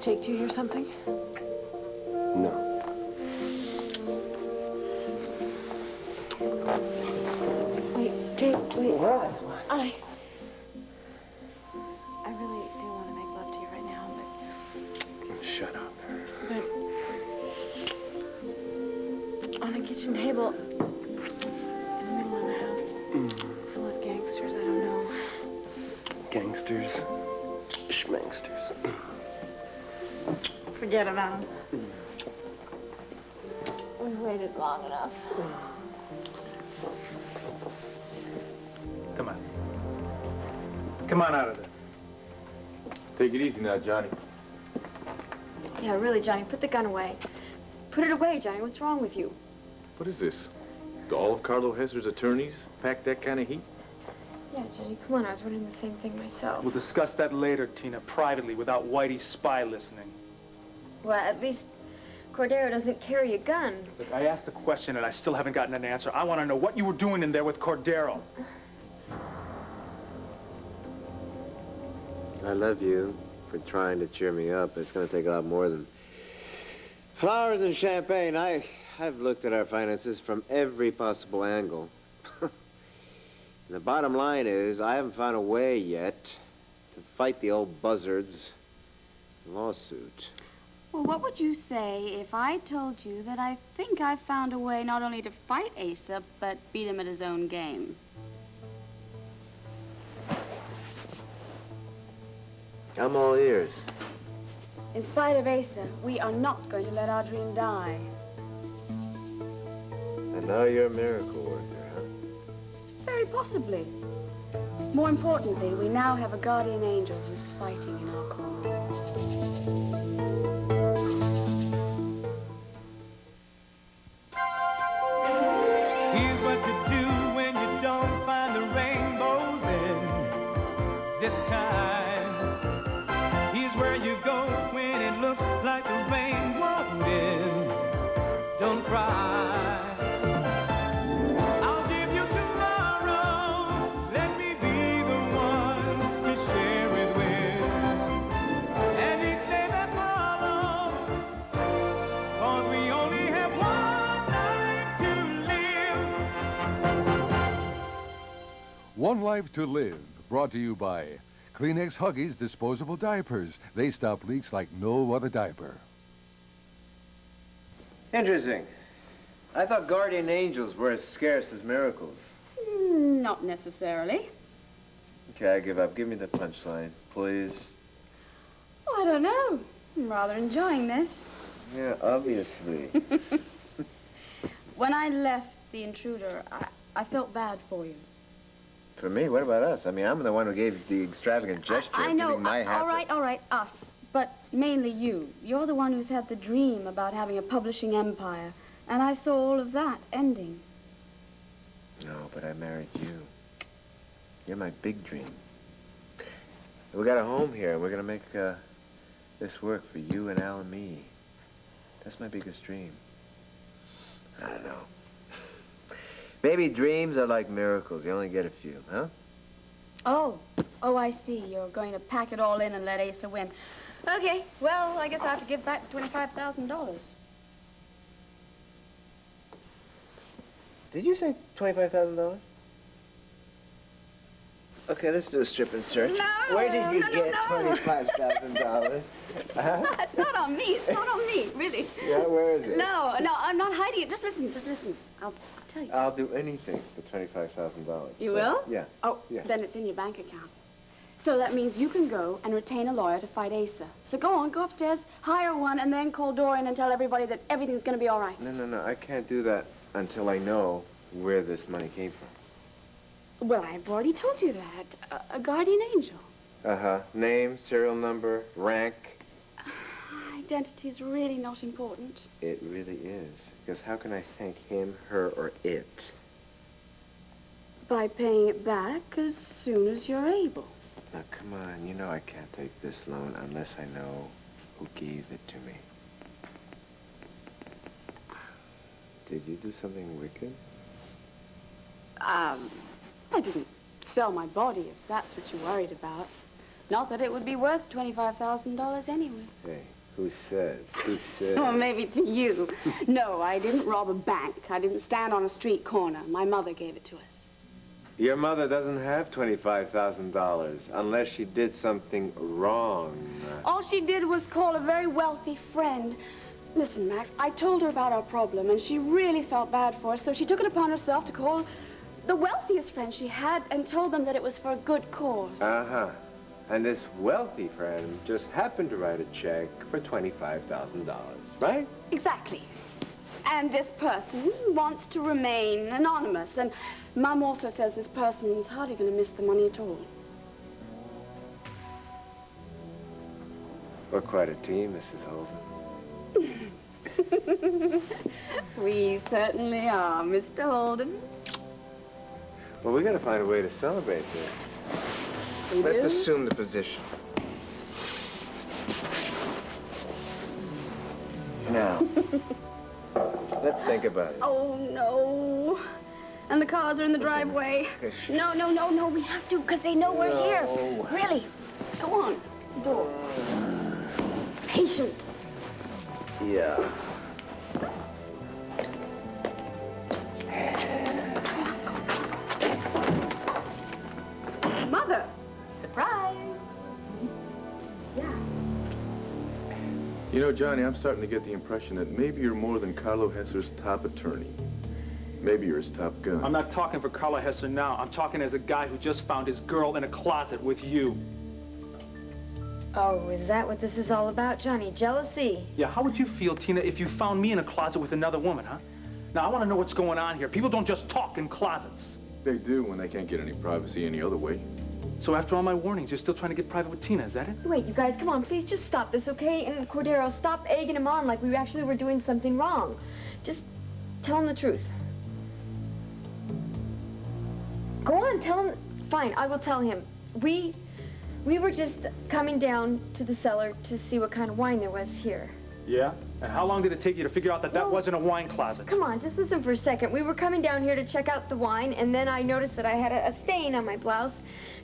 Jake, do you hear something? No. Wait, Jake, wait. What? I really do want to make love to you right now, but... Shut up. But... on a kitchen table, in the middle of the house, full of gangsters, I don't know. Gangsters. Schmangsters. Forget about them. We've waited long enough. Come on. Come on out of there. Take it easy now, Johnny. Yeah, really, Johnny, put the gun away. Put it away, Johnny. What's wrong with you? What is this? Do all of Carlo Hesser's attorneys pack that kind of heat? Yeah, Johnny, come on. I was wondering the same thing myself. We'll discuss that later, Tina, privately, without Whitey's spy listening. Well, at least Cordero doesn't carry a gun. Look, I asked a question and I still haven't gotten an answer. I want to know what you were doing in there with Cordero. I love you for trying to cheer me up. It's going to take a lot more than flowers and champagne. I've looked at our finances from every possible angle. And the bottom line is, I haven't found a way yet to fight the old buzzard's lawsuit. Well, what would you say if I told you that I think I've found a way not only to fight Asa, but beat him at his own game? I'm all ears. In spite of Asa, we are not going to let our dream die. And now you're a miracle worker, huh? Very possibly. More importantly, we now have a guardian angel who's fighting in our cause. Here's what to do when you don't find the rainbows in this time. Here's where you go when it looks like the rain won't end. Don't cry. I'll give you tomorrow. Let me be the one to share it with. And each day that follows, 'cause we only have one life to live. One Life to Live, brought to you by Kleenex Huggies disposable diapers. They stop leaks like no other diaper. Interesting. I thought guardian angels were as scarce as miracles. Not necessarily. Okay, I give up. Give me the punchline, please. Oh, I don't know. I'm rather enjoying this. Yeah, obviously. When I left the intruder, I felt bad for you. For me, what about us? I mean, I'm the one who gave the extravagant gesture I of know. giving my half. All right, us. But mainly you. You're the one who's had the dream about having a publishing empire. And I saw all of that ending. No, but I married you. You're my big dream. We got a home here, and we're going to make this work for you and Al and me. That's my biggest dream. I don't know. Maybe dreams are like miracles. You only get a few, huh? Oh, I see. You're going to pack it all in and let Asa win. Okay, well, I guess I have to give back the $25,000. Did you say $25,000? Okay, let's do a strip and search. No, Where did you get no. $25,000? No, it's not on me. It's not on me, really. Yeah, where is it? No, I'm not hiding it. Just listen. I'll tell you. I'll do anything for $25,000. You will? Yeah. Oh, yeah. Then it's in your bank account. So that means you can go and retain a lawyer to fight Asa. So go on, go upstairs, hire one, and then call Dorian and tell everybody that everything's going to be all right. No. I can't do that until I know where this money came from. Well, I've already told you that. A guardian angel. Uh-huh. Name, serial number, rank. Identity's really not important. It really is. Because how can I thank him, her, or it? By paying it back as soon as you're able. Now, come on. You know I can't take this loan unless I know who gave it to me. Did you do something wicked? I didn't sell my body, if that's what you're worried about. Not that it would be worth $25,000 anyway. Hey, who says? Who says? Well, maybe to you. No, I didn't rob a bank. I didn't stand on a street corner. My mother gave it to us. Your mother doesn't have $25,000 unless she did something wrong. All she did was call a very wealthy friend. Listen, Max, I told her about our problem, and she really felt bad for us, so she took it upon herself to call the wealthiest friend she had and told them that it was for a good cause. Uh-huh. And this wealthy friend just happened to write a check for $25,000, right? Exactly. And this person wants to remain anonymous, and Mom also says this person is hardly going to miss the money at all. We're quite a team, Mrs. Holden. We certainly are, Mr. Holden. Well, we got to find a way to celebrate this. We Let's do? assume the position. Now, let's think about it. Oh, no. And the cars are in the driveway. No, no, no, no, we have to, because they know we're here. Really. Go on. The door. Patience. Yeah. Mother. Surprise. Yeah. You know, Johnny, I'm starting to get the impression that maybe you're more than Carlo Hesser's top attorney. Maybe you're his top gun. I'm not talking for Carlo Hesser now. I'm talking as a guy who just found his girl in a closet with you. Oh, is that what this is all about, Johnny? Jealousy? Yeah, how would you feel, Tina, if you found me in a closet with another woman, huh? Now, I want to know what's going on here. People don't just talk in closets. They do when they can't get any privacy any other way. So after all my warnings, you're still trying to get private with Tina, is that it? Wait, you guys, come on, please just stop this, okay? And Cordero, stop egging him on like we actually were doing something wrong. Just tell him the truth. Go on, tell him. Fine, I will tell him. We were just coming down to the cellar to see what kind of wine there was here. Yeah? And how long did it take you to figure out that that wasn't a wine closet? Come on, just listen for a second. We were coming down here to check out the wine, and then I noticed that I had a stain on my blouse.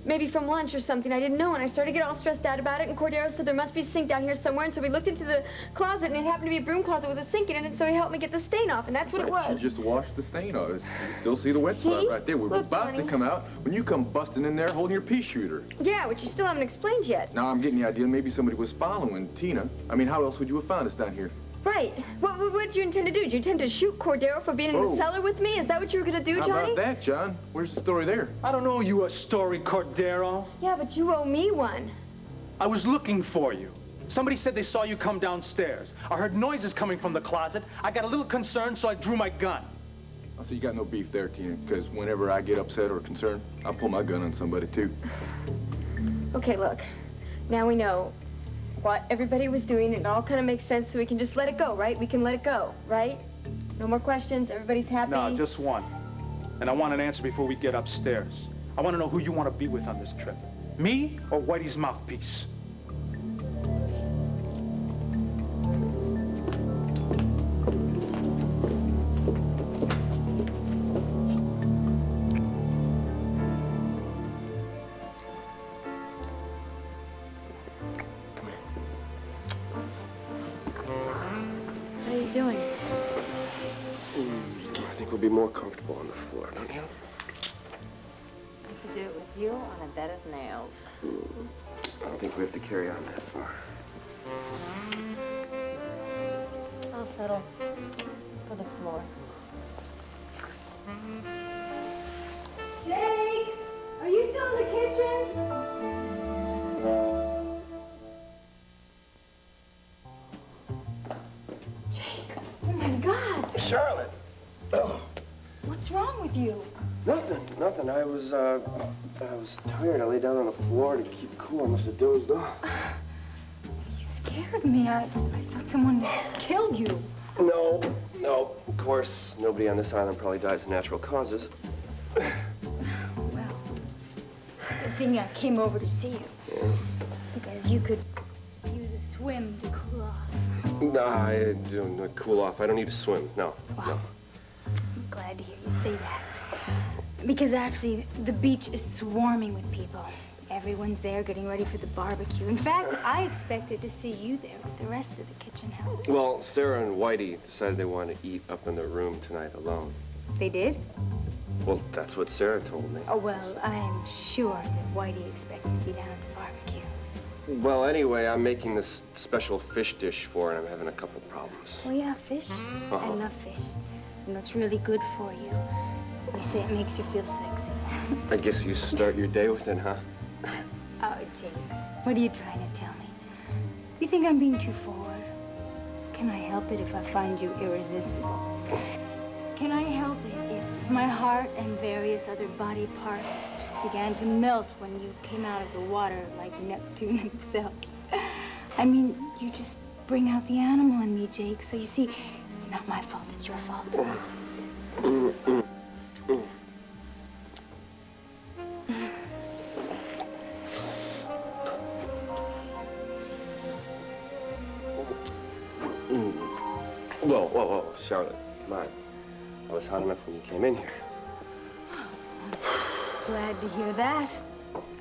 Maybe from lunch or something, I didn't know, and I started to get all stressed out about it, and Cordero said there must be a sink down here somewhere, and so we looked into the closet, and it happened to be a broom closet with a sink in it, and so he helped me get the stain off, and that's what it was. You just washed the stain off. You still see the wet spot right there. We were Look, about to Johnny. come out when you come busting in there holding your pea shooter. Yeah, which you still haven't explained yet. Now I'm getting the idea maybe somebody was following Tina. I mean, how else would you have found us down here? Right. What did you intend to do? Did you intend to shoot Cordero for being in the cellar with me? Is that what you were going to do, How Johnny? about that, John? Where's the story there? I don't owe you a story, Cordero. Yeah, but you owe me one. I was looking for you. Somebody said they saw you come downstairs. I heard noises coming from the closet. I got a little concerned, so I drew my gun. Oh, so you got no beef there, Tina, because whenever I get upset or concerned, I'll pull my gun on somebody, too. Okay, look. Now we know what everybody was doing. It all kind of makes sense, so we can just let it go, right? We can let it go, right? No more questions. Everybody's happy. No, just one. And I want an answer before we get upstairs. I want to know who you want to be with on this trip. Me or Whitey's mouthpiece? How are you doing? I think we'll be more comfortable on the floor, don't you? I could do it with you on a bed of nails. I don't think we have to carry on that far. I'll settle for the floor. Jake! Are you still in the kitchen? Jake! Oh, my God! Charlotte! Oh, What's wrong with you? nothing. I was tired. I lay down on the floor to keep cool. I must have dozed off. You scared me. I thought someone killed you. No. Of course, nobody on this island probably dies of natural causes. Well, it's a good thing I came over to see you. Yeah. Because you could use a swim to cool off. No, I don't cool off. I don't need to swim. No. I'm glad to hear you say that. Because actually, the beach is swarming with people. Everyone's there getting ready for the barbecue. In fact, I expected to see you there with the rest of the kitchen help. Well, Sarah and Whitey decided they wanted to eat up in their room tonight alone. They did? Well, that's what Sarah told me. Oh, well, I'm sure that Whitey expected to be down at the barbecue. Well, anyway, I'm making this special fish dish for her, and I'm having a couple problems. Oh, yeah, fish? I love fish. And it's really good for you. They say it makes you feel sexy. I guess you start your day with it, huh? Oh, Jake, what are you trying to tell me? You think I'm being too forward? Can I help it if I find you irresistible? Can I help it if my heart and various other body parts just began to melt when you came out of the water like Neptune himself? I mean, you just bring out the animal in me, Jake. So you see, it's not my fault, it's your fault. Whoa, Charlotte, come on. I was hot enough when you came in here. Glad to hear that.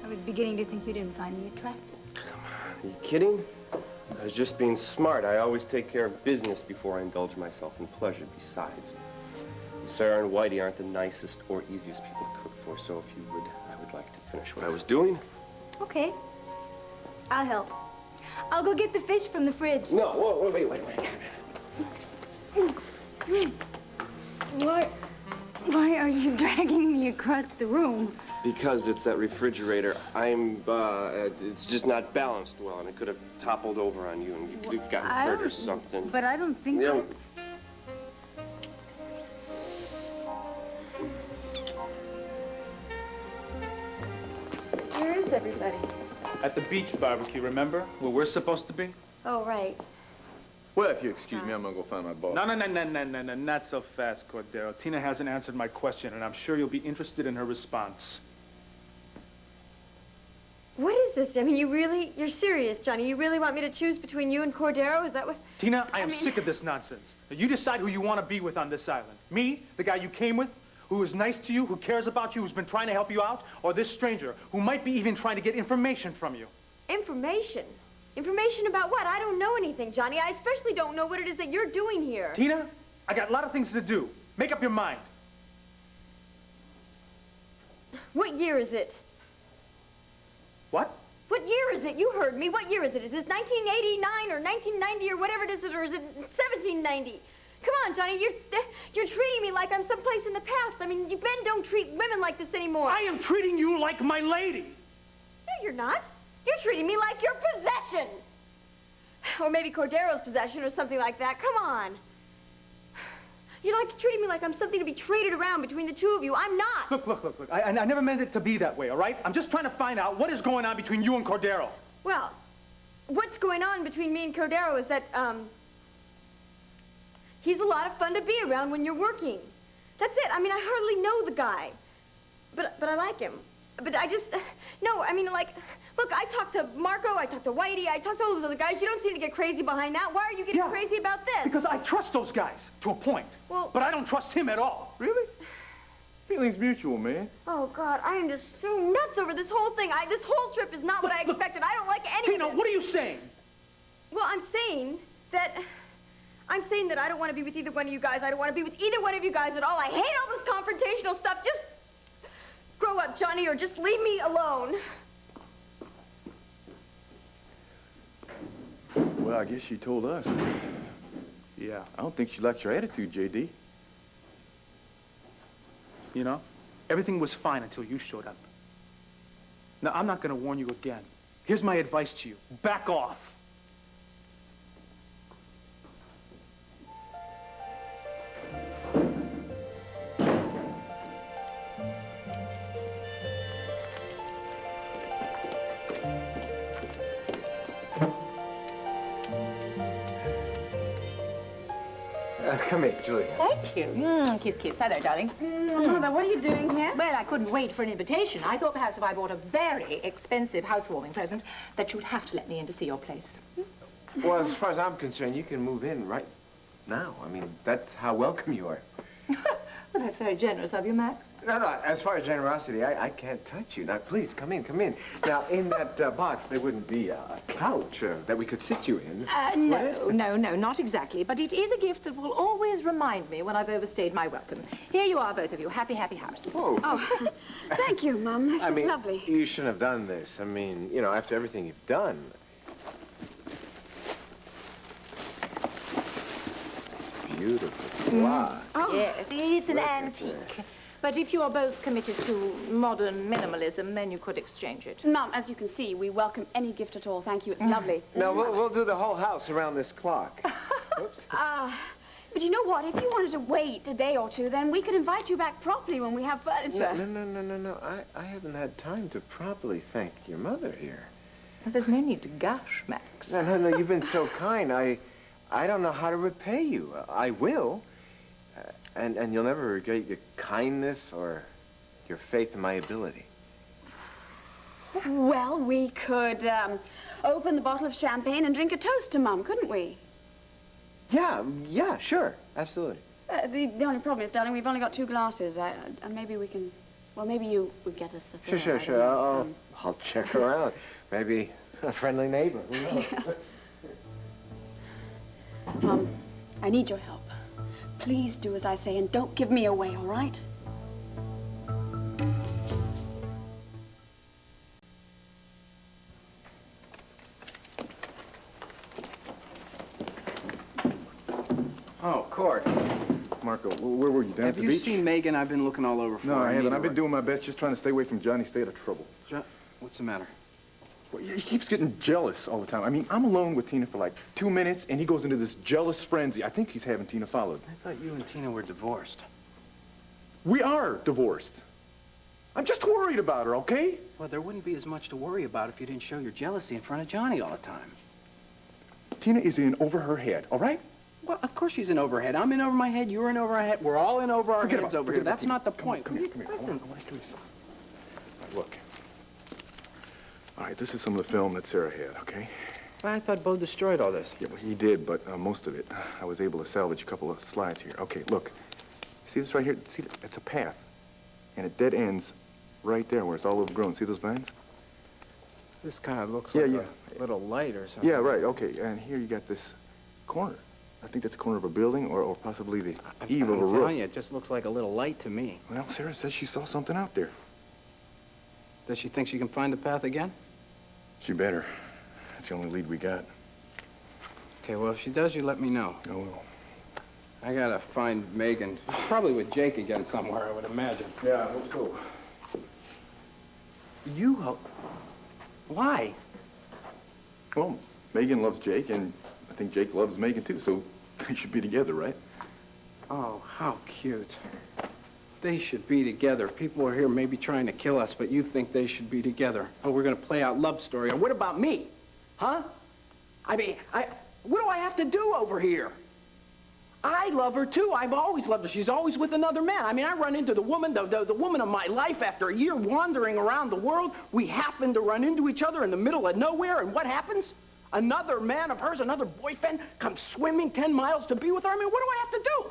I was beginning to think you didn't find me attractive. Are you kidding? I was just being smart. I always take care of business before I indulge myself in pleasure. Besides, Sarah and Whitey aren't the nicest or easiest people to cook for, so if you would, I would like to finish what I was doing. Okay. I'll help. I'll go get the fish from the fridge. No, whoa, wait. Why are you dragging me across the room? Because it's that refrigerator. It's just not balanced well, and it could have toppled over on you, and you could have gotten hurt or something. But I don't think Yeah. Where is everybody? At the beach barbecue, remember? Where we're supposed to be? Oh, right. Well, if you excuse me, I'm gonna go find my boss. No, not so fast, Cordero. Tina hasn't answered my question, and I'm sure you'll be interested in her response. What is this? I mean, you're serious, Johnny. You really want me to choose between you and Cordero? Is that what? Tina, I am sick of this nonsense. Now, you decide who you want to be with on this island. Me, the guy you came with, who is nice to you, who cares about you, who's been trying to help you out, or this stranger, who might be even trying to get information from you. Information? Information about what? I don't know anything, Johnny. I especially don't know what it is that you're doing here. Tina, I got a lot of things to do. Make up your mind. What year is it? What? What year is it? You heard me. What year is it? Is it 1989 or 1990 or whatever it is, or is it 1790? Come on, Johnny. You're treating me like I'm someplace in the past. I mean, men don't treat women like this anymore. I am treating you like my lady. No, you're not. You're treating me like your possession. Or maybe Cordero's possession or something like that. Come on. You're like treating me like I'm something to be traded around between the two of you. I'm not. Look. I never meant it to be that way, all right? I'm just trying to find out what is going on between you and Cordero. Well, what's going on between me and Cordero is that, he's a lot of fun to be around when you're working. That's it. I mean, I hardly know the guy. But I like him. But I just, no, I mean, like, look, I talked to Marco, I talked to Whitey, I talked to all those other guys. You don't seem to get crazy behind that. Why are you getting crazy about this? Because I trust those guys to a point. Well, but I don't trust him at all. Really? Feelings mutual, man. Oh, God, I am just so nuts over this whole thing. This whole trip is not what I expected. I don't like any Tina, of this. what are you saying? Well, I'm saying that I don't want to be with either one of you guys. I don't want to be with either one of you guys at all. I hate all this confrontational stuff. Just grow up, Johnny, or just leave me alone. Well, I guess she told us. Yeah. I don't think she liked your attitude, J.D. You know, everything was fine until you showed up. Now, I'm not going to warn you again. Here's my advice to you. Back off. Come here, Julia. Thank you. Kiss. Hi there, darling. Mother, what are you doing here? Well, I couldn't wait for an invitation. I thought perhaps if I bought a very expensive housewarming present, that you'd have to let me in to see your place. Well, as far as I'm concerned, you can move in right now. I mean, that's how welcome you are. Well, that's very generous of you, Max. No, no, as far as generosity, I can't touch you. Now, please, come in, come in. Now, in that box, there wouldn't be a couch that we could sit you in. No, not exactly. But it is a gift that will always remind me when I've overstayed my welcome. Here you are, both of you. Happy, happy house. Whoa. Oh, thank you, Mum. This is lovely. You shouldn't have done this. I mean, you know, after everything you've done. Beautiful. Wow. Oh. Yes, it's an antique. But if you are both committed to modern minimalism, then you could exchange it. Mum, as you can see, we welcome any gift at all. Thank you. It's lovely. No, we'll do the whole house around this clock. Oops. But you know what? If you wanted to wait a day or two, then we could invite you back properly when we have furniture. No. I haven't had time to properly thank your mother here. There's no need to gush, Max. No, you've been so kind. I don't know how to repay you. I will. And you'll never regret your kindness or your faith in my ability. Well, we could open the bottle of champagne and drink a toast to Mum, couldn't we? Yeah, sure. Absolutely. The only problem is, darling, we've only got 2 glasses. And maybe we can... Well, maybe you would get us a third. Sure. I'll check her out. Maybe a friendly neighbor. Who knows? Mum, I need your help. Please do as I say and don't give me away, all right? Oh, Court. Marco, where were you? Down at the beach? Have you seen Megan? I've been looking all over for her. No, I haven't. I've been her. doing my best, just trying to stay away from Johnny. Stay out of trouble. What's the matter? Well, he keeps getting jealous all the time. I mean, I'm alone with Tina for like 2 minutes, and he goes into this jealous frenzy. I think he's having Tina followed. I thought you and Tina were divorced. We are divorced. I'm just worried about her, okay? Well, there wouldn't be as much to worry about if you didn't show your jealousy in front of Johnny all the time. Tina is in over her head, all right? Well, of course she's in over her head. I'm in over my head, you're in over our head. We're all in over our heads over here. That's not the point. Come here. I want to show you something. All right, look. All right, this is some of the film that Sarah had, okay? I thought Bo destroyed all this. Yeah, well, he did, but most of it. I was able to salvage a couple of slides here. Okay, look. See this right here? See, it's a path. And it dead ends right there where it's all overgrown. See those vines? This kind of looks like a little light or something. Yeah, right, okay. And here you got this corner. I think that's the corner of a building or possibly the eave of a roof. I'm telling you, it just looks like a little light to me. Well, Sarah says she saw something out there. Does she think she can find the path again? She better. That's the only lead we got. Okay, well, if she does, you let me know. I will. I gotta find Megan. Probably with Jake again somewhere, I would imagine. Yeah, I hope so. You hope? Why? Well, Megan loves Jake, and I think Jake loves Megan, too, so they should be together, right? Oh, how cute. They should be together. People are here maybe trying to kill us, but you think they should be together. Oh, we're gonna play out love story. Or what about me? Huh? I mean, what do I have to do over here? I love her, too. I've always loved her. She's always with another man. I mean, I run into the woman, the woman of my life after a year wandering around the world. We happen to run into each other in the middle of nowhere, and what happens? Another man of hers, another boyfriend, comes swimming 10 miles to be with her. I mean, what do I have to do?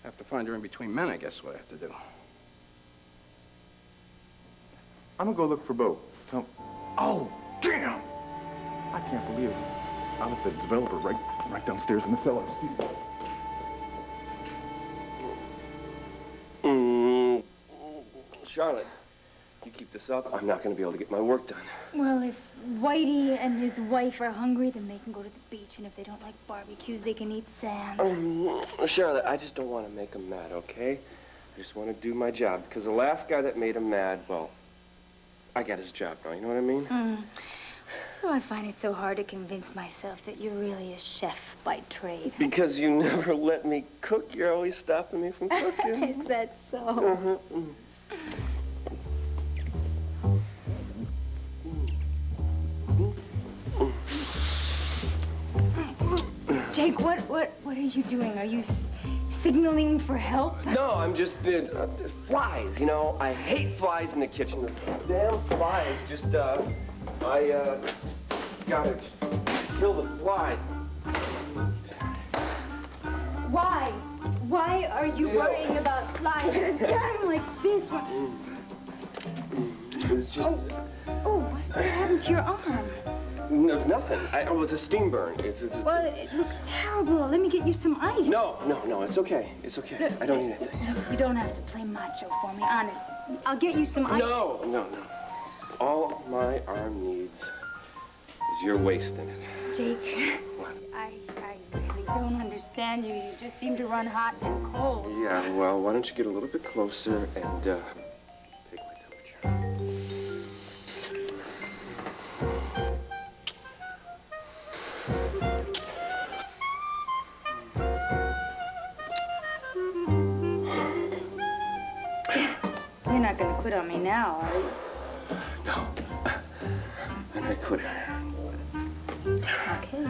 Have to find her in between men, I guess, is what I have to do. I'm gonna go look for Bo. Oh, damn! I can't believe it. I left the developer right downstairs in the cellar. Charlotte, you keep this up, I'm not going to be able to get my work done. Well, if Whitey and his wife are hungry, then they can go to the beach. And if they don't like barbecues, they can eat sand. Charlotte, I just don't want to make him mad, okay? I just want to do my job. Because the last guy that made him mad, well, I got his job now, you know what I mean? Oh, I find it so hard to convince myself that you're really a chef by trade. Because you never let me cook. You're always stopping me from cooking. Is that so? Jake, what are you doing? Are you signaling for help? No, I'm just, flies, you know. I hate flies in the kitchen. The damn flies just, I gotta kill the fly. Why? Why are you worrying about flies at a time like this one? It's just... Oh, what happened to your arm? No, nothing. Oh, it's a steam burn. It's Well, it looks terrible. Let me get you some ice. No, it's okay. It's okay. I don't need anything. Look, you don't have to play macho for me, honest. I'll get you some ice. No. All my arm needs is your waist in it. Jake, What? I really don't understand you. You just seem to run hot and cold. Yeah, well, why don't you get a little bit closer and, take my temperature. You're not going to quit on me now, are you? No. I'm not quitting. Okay.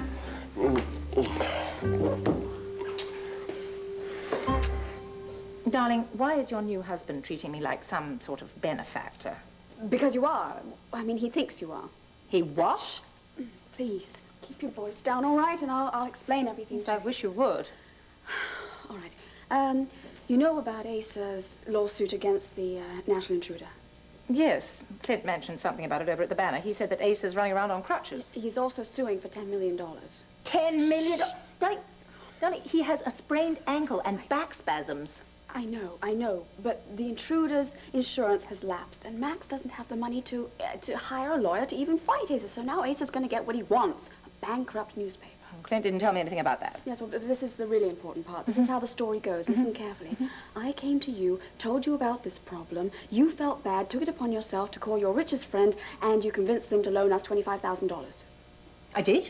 Darling, why is your new husband treating me like some sort of benefactor? Because you are. I mean, he thinks you are. He what? Please, keep your voice down, all right? And I'll explain everything Yes, to I you. wish you would. All right. You know about Asa's lawsuit against the National Intruder? Yes, Clint mentioned something about it over at the Banner. He said that Ace is running around on crutches. He's also suing for $10 million. $10 million? Darling, he has a sprained ankle and back spasms. I know, but the Intruder's insurance has lapsed, and Max doesn't have the money to hire a lawyer to even fight Asa, so now Asa's going to get what he wants, a bankrupt newspaper. Clint didn't tell me anything about that. Yes, well, this is the really important part. This is how the story goes. Listen carefully. I came to you, told you about this problem. You felt bad, took it upon yourself to call your richest friend, and you convinced them to loan us $25,000. I did?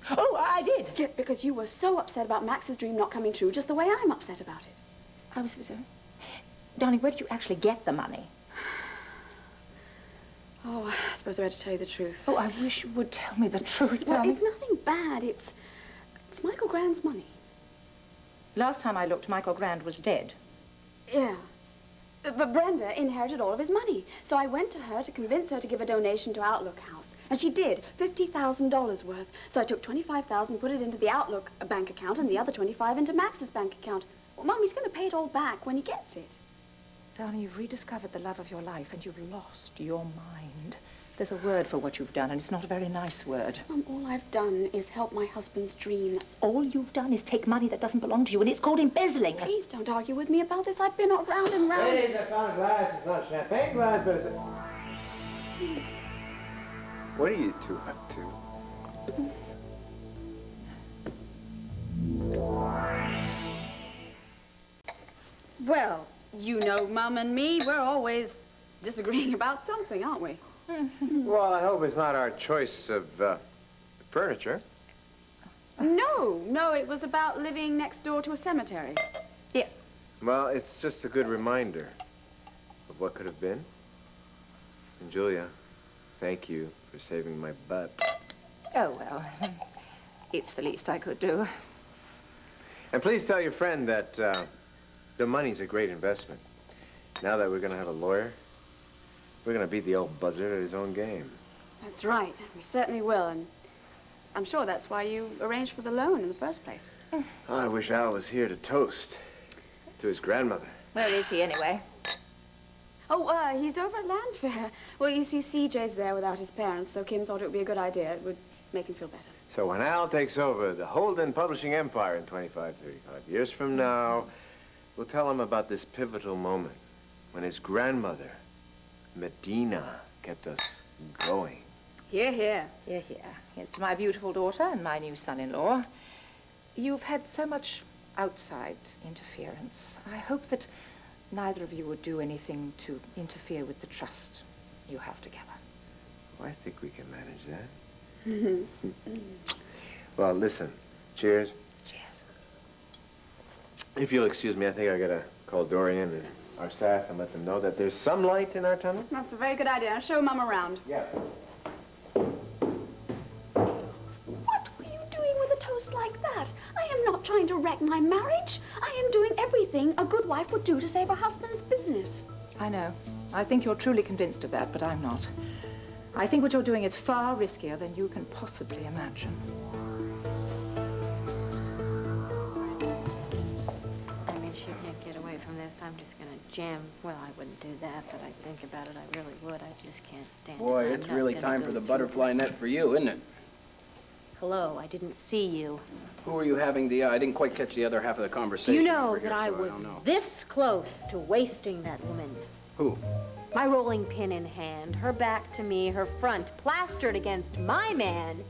Oh, I did. Yeah, because you were so upset about Max's dream not coming true, just the way I'm upset about it. I was so... Darling, where did you actually get the money? Oh, I suppose I had to tell you the truth. Oh, I wish you would tell me the truth, Well, darling. it's nothing bad. It's Michael Grand's money. Last time I looked, Michael Grand was dead. Yeah. But Brenda inherited all of his money. So I went to her to convince her to give a donation to Outlook House. And she did, $50,000 worth. So I took $25,000, put it into the Outlook bank account, and the other $25,000 into Max's bank account. Well, Mum, he's going to pay it all back when he gets it. Darling, you've rediscovered the love of your life and you've lost your mind. There's a word for what you've done, and it's not a very nice word. Mum, all I've done is help my husband's dream. That's All you've done is take money that doesn't belong to you, and it's called embezzling. Please don't argue with me about this. I've been round and round. Ladies, I found a glass. It's not champagne glass, but it's a... What are you two up to? Well, you know, Mum and me, we're always disagreeing about something, aren't we? Well, I hope it's not our choice of furniture. No, it was about living next door to a cemetery. Yes. Well, it's just a good reminder of what could have been. And Julia, thank you for saving my butt. Oh, well, it's the least I could do. And please tell your friend that the money's a great investment. Now that we're going to have a lawyer, we're going to beat the old buzzard at his own game. That's right. We certainly will, and I'm sure that's why you arranged for the loan in the first place. Oh, I wish Al was here to toast to his grandmother. Where is he, anyway? Oh, he's over at Landfair. Well, you see, CJ's there without his parents, so Kim thought it would be a good idea. It would make him feel better. So when Al takes over the Holden Publishing Empire in 25, 35 years from now, we'll tell him about this pivotal moment when his grandmother, Medina, kept us going. Hear, hear. Here. Here's to my beautiful daughter and my new son-in-law. You've had so much outside interference. I hope that neither of you would do anything to interfere with the trust you have together. Well, I think we can manage that. Well, listen. Cheers. Cheers. If you'll excuse me, I think I gotta call Dorian and our staff and let them know that there's some light in our tunnel. That's a very good idea. I'll show Mum around. Yeah. What were you doing with a toast like that? I am not trying to wreck my marriage. I am doing everything a good wife would do to save her husband's business. I know. I think you're truly convinced of that, but I'm not. I think what you're doing is far riskier than you can possibly imagine. I'm just gonna jam. Well, I wouldn't do that, but I think about it, I really would. I just can't stand it. Boy, I'm it's not really gonna time go for the through butterfly this. net for you, isn't it? Hello, I didn't see you. Who are you having the, I didn't quite catch the other half of the conversation. Do you know over here, that I so was don't know. this close to wasting that woman? Who? My rolling pin in hand, her back to me, her front plastered against my man.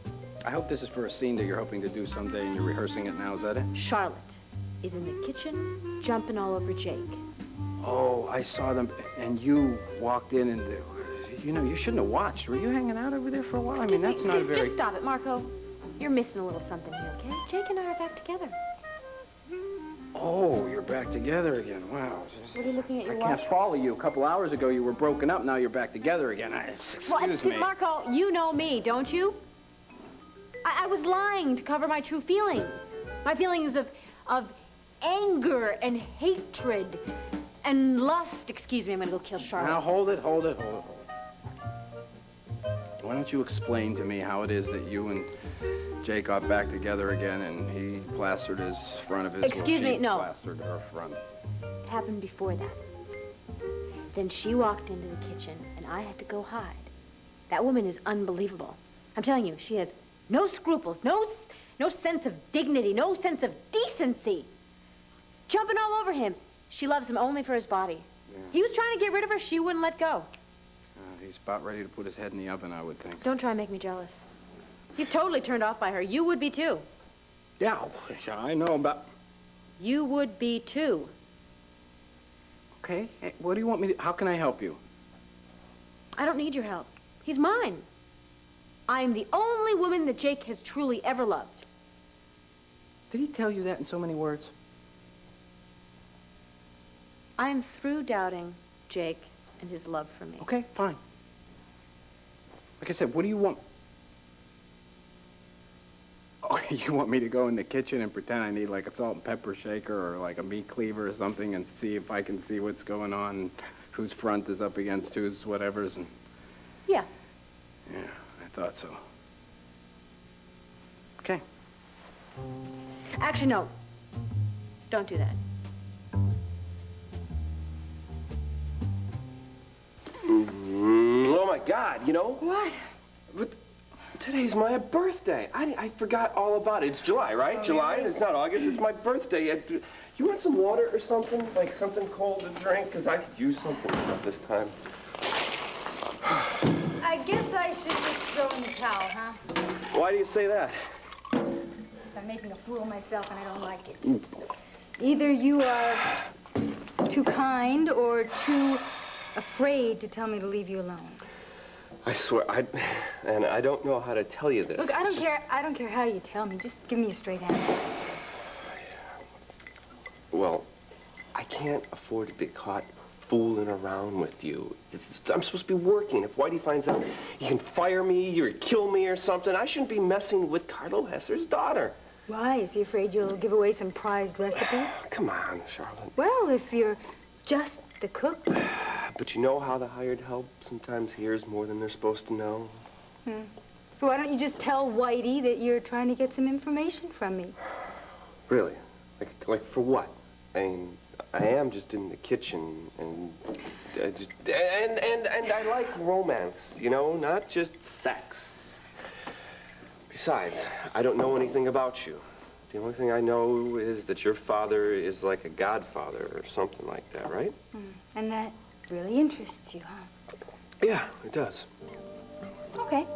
I hope this is for a scene that you're hoping to do someday and you're rehearsing it now, is that it? Charlotte is in the kitchen, jumping all over Jake. Oh, I saw them, and you walked in and, you know, you shouldn't have watched. Were you hanging out over there for a while? I mean, that's not very... Just stop it, Marco. You're missing a little something here, okay? Jake and I are back together. Oh, you're back together again. Wow. What are you looking at your I watch? can't follow you. A couple hours ago, you were broken up. Now you're back together again. Excuse me. Marco, you know me, don't you? I was lying to cover my true feelings. My feelings of anger and hatred and lust. Excuse me, I'm gonna go kill Charlotte. Now, hold it. Why don't you explain to me how it is that you and Jake got back together again and he plastered his front of his... Excuse me, no. Plastered her front. It happened before that. Then she walked into the kitchen and I had to go hide. That woman is unbelievable. I'm telling you, she has no scruples, no sense of dignity, no sense of decency. Jumping all over him. She loves him only for his body. Yeah. He was trying to get rid of her. She wouldn't let go. He's about ready to put his head in the oven, I would think. Don't try and make me jealous. He's totally turned off by her. You would be too. Yeah, I know about... You would be too. Okay, hey, what do you want me to... How can I help you? I don't need your help. He's mine. I'm the only woman that Jake has truly ever loved. Did he tell you that in so many words? I'm through doubting Jake and his love for me. Okay, fine. Like I said, what do you want? Oh, you want me to go in the kitchen and pretend I need like a salt and pepper shaker or like a meat cleaver or something and see if I can see what's going on, whose front is up against whose whatever's and... Yeah. Yeah, I thought so. Okay. Actually, no. Don't do that. Oh, my God, you know? What? But today's my birthday. I forgot all about it. It's July, right? July? It's not August. It's my birthday. You want some water or something? Like something cold to drink? Because I could use something at this time. I guess I should just throw in the towel, huh? Why do you say that? I'm making a fool of myself and I don't like it. Either you are too kind or too afraid to tell me to leave you alone. I swear, I don't know how to tell you this. Look, I don't care how you tell me. Just give me a straight answer. Well, I can't afford to be caught fooling around with you. I'm supposed to be working. If Whitey finds out, he can fire me or kill me or something. I shouldn't be messing with Carlo Hesser's daughter. Why? Is he afraid you'll give away some prized recipes? Come on, Charlotte. Well, if you're just the cook. But you know how the hired help sometimes hears more than they're supposed to know? So why don't you just tell Whitey that you're trying to get some information from me? Really? Like for what? I mean, I am just in the kitchen and I like romance, you know, not just sex. Besides, I don't know anything about you. The only thing I know is that your father is like a godfather or something like that, right? And that really interests you, huh? Yeah, it does. Okay.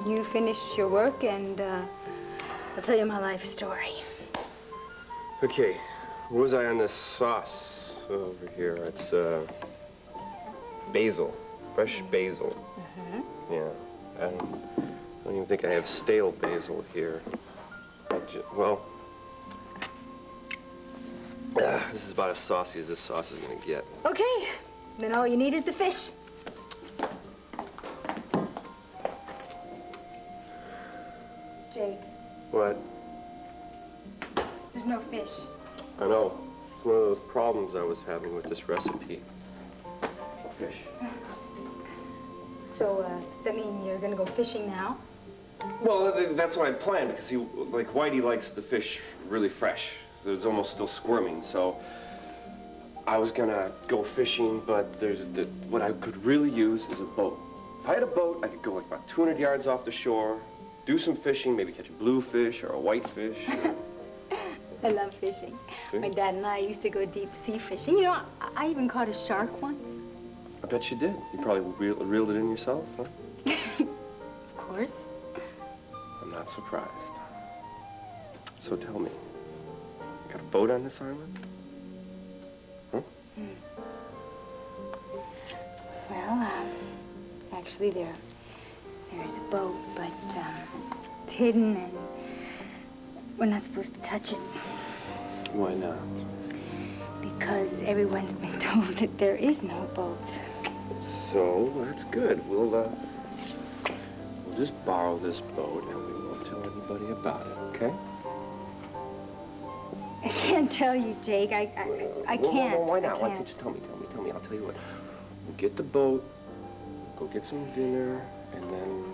You finish your work and I'll tell you my life story. Okay, where was I on this sauce over here? It's basil, fresh basil. Yeah, I don't even think I have stale basil here. Well, this is about as saucy as this sauce is gonna get. Okay, then all you need is the fish. Jake, What? there's no fish. I know. It's one of those problems I was having with this recipe. Fish. So, does that mean you're gonna go fishing now? Well, that's what I planned, because Whitey likes the fish really fresh. So it's almost still squirming, so I was gonna go fishing, but what I could really use is a boat. If I had a boat, I could go like about 200 yards off the shore, do some fishing, maybe catch a bluefish or a whitefish. I love fishing. See? My dad and I used to go deep sea fishing. You know, I even caught a shark once. I bet you did. You probably reeled it in yourself, huh? Of course. I'm not surprised. So tell me, got a boat on this island? Huh? Well, actually there's a boat, but it's hidden and we're not supposed to touch it. Why not? Because everyone's been told that there is no boat. So, that's good. We'll just borrow this boat and we won't tell anybody about it, okay? I can't tell you, Jake. I can't. Well, why not? I Why can't. can't you tell me? I'll tell you what. We'll get the boat, go get some dinner, and then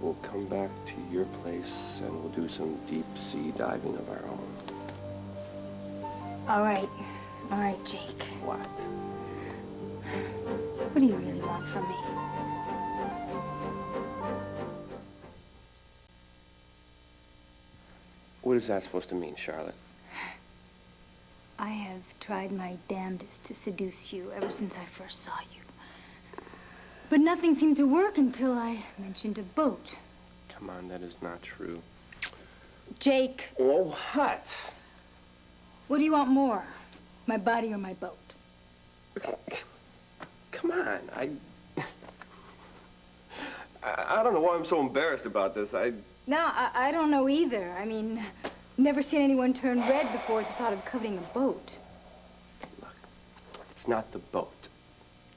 we'll come back to your place and we'll do some deep sea diving of our own. All right, Jake. What? What do you really want from me? What is that supposed to mean, Charlotte? I have tried my damnedest to seduce you ever since I first saw you. But nothing seemed to work until I mentioned a boat. Come on, that is not true. Jake. Oh, what? What do you want more? My body or my boat? Come on, I don't know why I'm so embarrassed about this. No, I don't know either. I mean, never seen anyone turn red before at the thought of coveting a boat. Look, it's not the boat.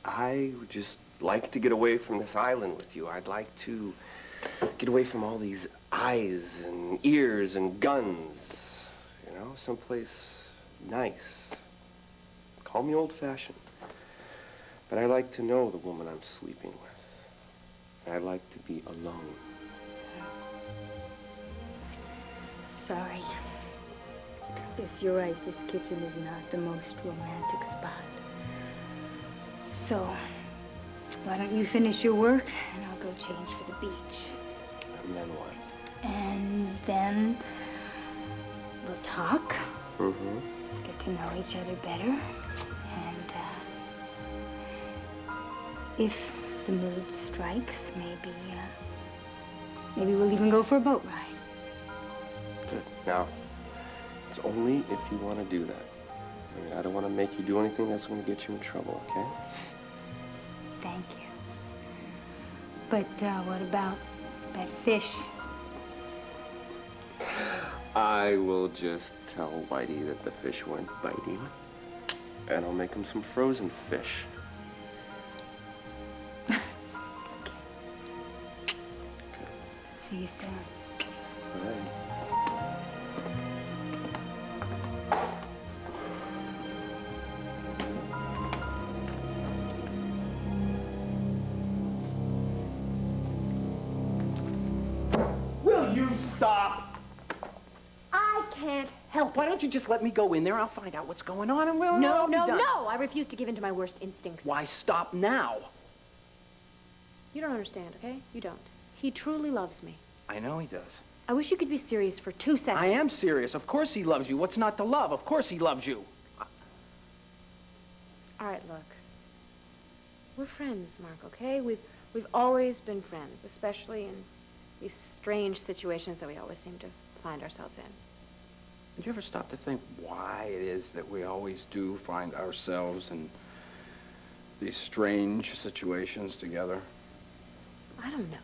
I would just like to get away from this island with you. I'd like to get away from all these eyes and ears and guns. You know, someplace nice. Call me old-fashioned. But I like to know the woman I'm sleeping with. And I like to be alone. Sorry. Yes, you're right. This kitchen is not the most romantic spot. So, why don't you finish your work and I'll go change for the beach. And then what? And then we'll talk. Mm-hmm. Get to know each other better. And if the mood strikes, maybe we'll even go for a boat ride. Good. Now, it's only if you want to do that. I mean, I don't want to make you do anything that's going to get you in trouble, okay? Thank you. But what about that fish? I will just tell Whitey that the fish went biting, and I'll make him some frozen fish. See you soon. All right. Will you stop? I can't help Why don't you just let me go in there? I'll find out what's going on and we'll all be done. No! I refuse to give in to my worst instincts. Why stop now? You don't understand, okay? You don't. He truly loves me. I know he does. I wish you could be serious for 2 seconds. I am serious. Of course he loves you. What's not to love? Of course he loves you. All right, look. We're friends, Mark, okay? We've always been friends, especially in these strange situations that we always seem to find ourselves in. Did you ever stop to think why it is that we always do find ourselves in these strange situations together? I don't know.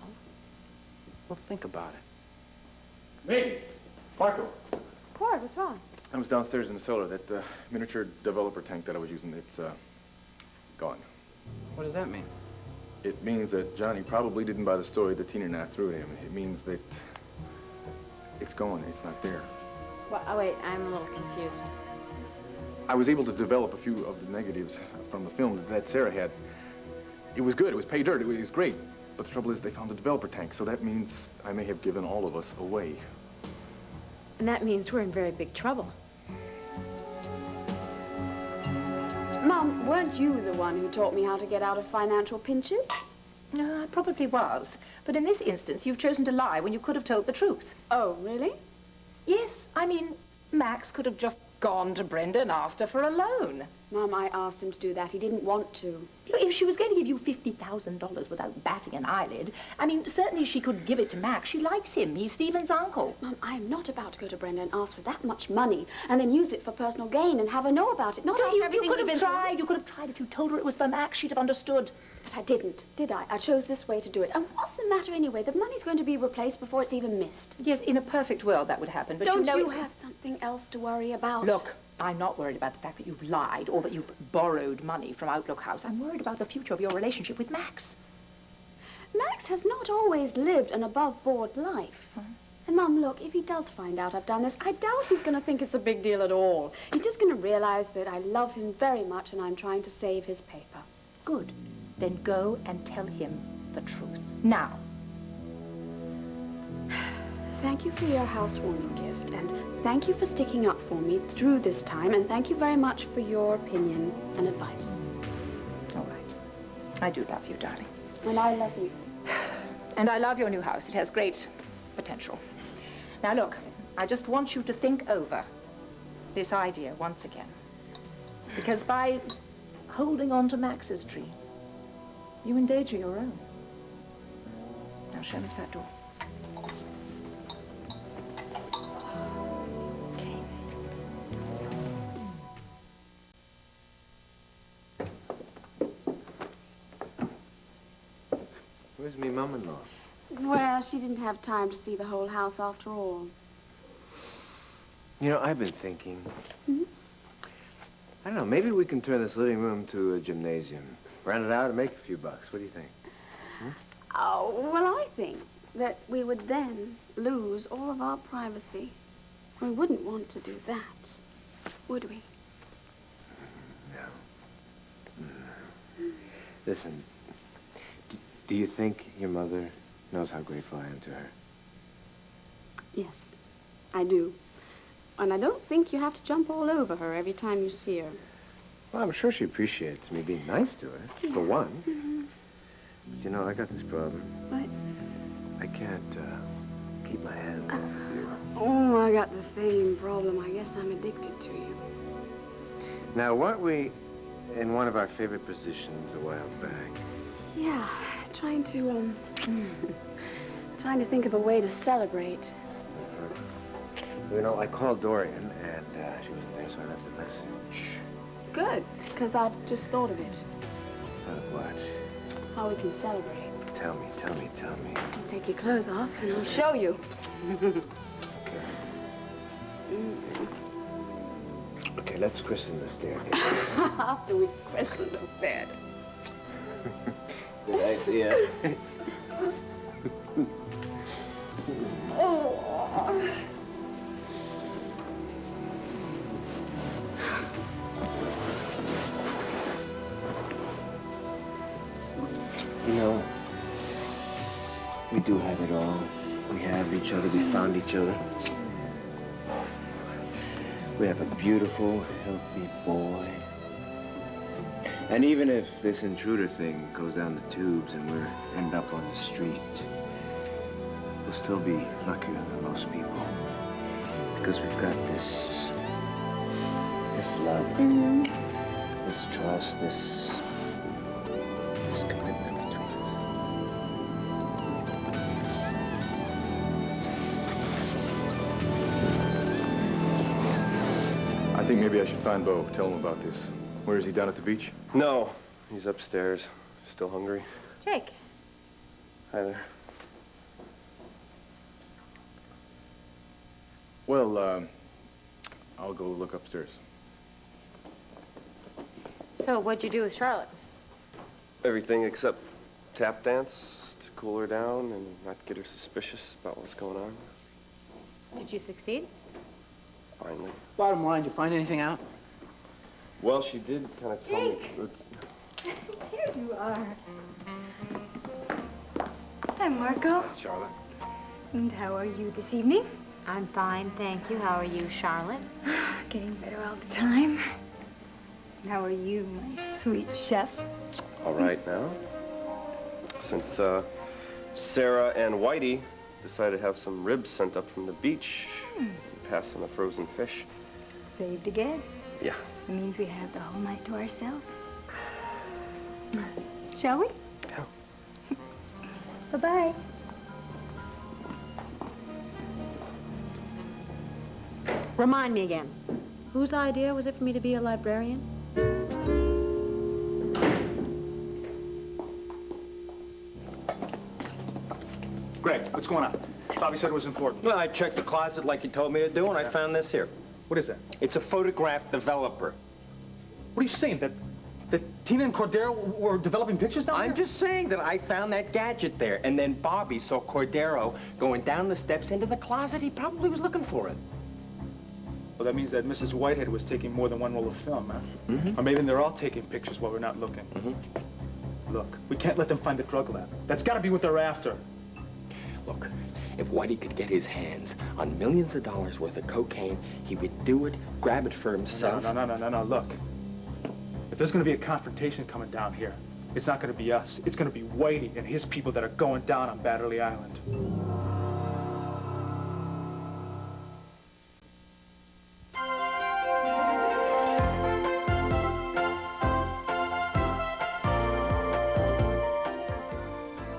Well, think about it. Hey, Marco. Cord, what's wrong? I was downstairs in the cellar. That miniature developer tank that I was using, it's gone. What does that mean? It means that Johnny probably didn't buy the story that Tina and I threw at him. It means that it's gone. It's not there. Well, oh, wait, I'm a little confused. I was able to develop a few of the negatives from the film that Sarah had. It was good. It was pay dirt. It was great. But the trouble is they found the developer tank, so that means I may have given all of us away. And that means we're in very big trouble. Mom, weren't you the one who taught me how to get out of financial pinches? I probably was. But in this instance, you've chosen to lie when you could have told the truth. Oh, really? Yes, I mean, Max could have just gone to Brenda and asked her for a loan. Mom, I asked him to do that. He didn't want to. Look, if she was going to give you $50,000 without batting an eyelid, I mean, certainly she could give it to Max. She likes him. He's Stephen's uncle. Mom, I am not about to go to Brenda and ask for that much money and then use it for personal gain and have her know about it. Not after You everything could we've have been tried. You could have tried. If you told her it was for Max, she'd have understood. But I didn't, did I? I chose this way to do it. And what's the matter anyway? The money's going to be replaced before it's even missed. Yes, in a perfect world that would happen, but Don't you know you have something else to worry about? Look, I'm not worried about the fact that you've lied or that you've borrowed money from Outlook House. I'm worried about the future of your relationship with Max. Max has not always lived an above-board life. And, Mum, look, if he does find out I've done this, I doubt he's going to think it's a big deal at all. He's just going to realize that I love him very much and I'm trying to save his paper. Good. Then go and tell him the truth. Now. Thank you for your housewarming gift, and thank you for sticking up for me through this time, and thank you very much for your opinion and advice. All right. I do love you, darling. And I love you. And I love your new house. It has great potential. Now, look, I just want you to think over this idea once again. Because by holding on to Max's dream, you endanger your own. Now, show me to that door. Where's me mum-in-law? Well, she didn't have time to see the whole house after all. You know, I've been thinking. Hmm? I don't know, maybe we can turn this living room to a gymnasium. Rent it out and make a few bucks. What do you think? Oh, well, I think that we would then lose all of our privacy. We wouldn't want to do that, would we? No. Listen, do you think your mother knows how grateful I am to her? Yes, I do. And I don't think you have to jump all over her every time you see her. Well, I'm sure she appreciates me being nice to her, for one. But you know, I got this problem. What? I can't keep my hands off of you. Oh, I got the same problem. I guess I'm addicted to you. Now, weren't we in one of our favorite positions a while back? Yeah, trying to think of a way to celebrate. You know, I called Dorian, and she wasn't there, so I left a message. Good, because I've just thought of it. What? How we can celebrate. Tell me. You take your clothes off, and I'll show you. Okay, let's christen the staircase. After we christen the bed. Good idea. Oh. You know, we do have it all. We have each other. We found each other. We have a beautiful, healthy boy. And even if this intruder thing goes down the tubes and we're end up on the street, we'll still be luckier than most people. Because we've got this love, this trust, this commitment between us. I think maybe I should find Bo, tell him about this. Where is he, down at the beach? No, he's upstairs. Still hungry. Jake. Hi there. Well, I'll go look upstairs. So, what'd you do with Charlotte? Everything except tap dance to cool her down and not get her suspicious about what's going on. Did you succeed? Finally. Bottom line, did you find anything out? Well, she did kind of tell me. Here you are. Hi, Marco. Charlotte. And how are you this evening? I'm fine, thank you. How are you, Charlotte? Getting better all the time. How are you, my sweet chef? All right now. Since Sarah and Whitey decided to have some ribs sent up from the beach, pass on the frozen fish. Saved again. Yeah. It means we have the whole night to ourselves. Shall we? Yeah. Bye-bye. Remind me again. Whose idea was it for me to be a librarian? Greg, what's going on? Bobby said it was important. Well, I checked the closet like you told me to do, and I found this here. What is that? It's a photograph developer. What are you saying? That Tina and Cordero were developing pictures down there? I'm just saying that I found that gadget there, and then Bobby saw Cordero going down the steps into the closet. He probably was looking for it. Well, that means that Mrs. Whitehead was taking more than one roll of film, huh? Mm-hmm. Or maybe they're all taking pictures while we're not looking. Mm-hmm. Look, we can't let them find the drug lab. That's got to be what they're after. Look, if Whitey could get his hands on millions of dollars worth of cocaine, he would do it, grab it for himself. No. Look, if there's going to be a confrontation coming down here, it's not going to be us. It's going to be Whitey and his people that are going down on Batterley Island.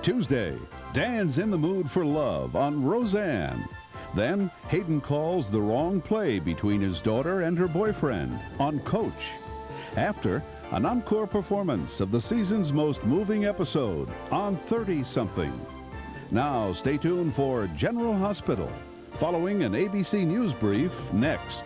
Tuesday, Dan's in the mood for love on Roseanne. Then, Hayden calls the wrong play between his daughter and her boyfriend on Coach. After, an encore performance of the season's most moving episode on 30-something. Now, stay tuned for General Hospital, following an ABC News brief next.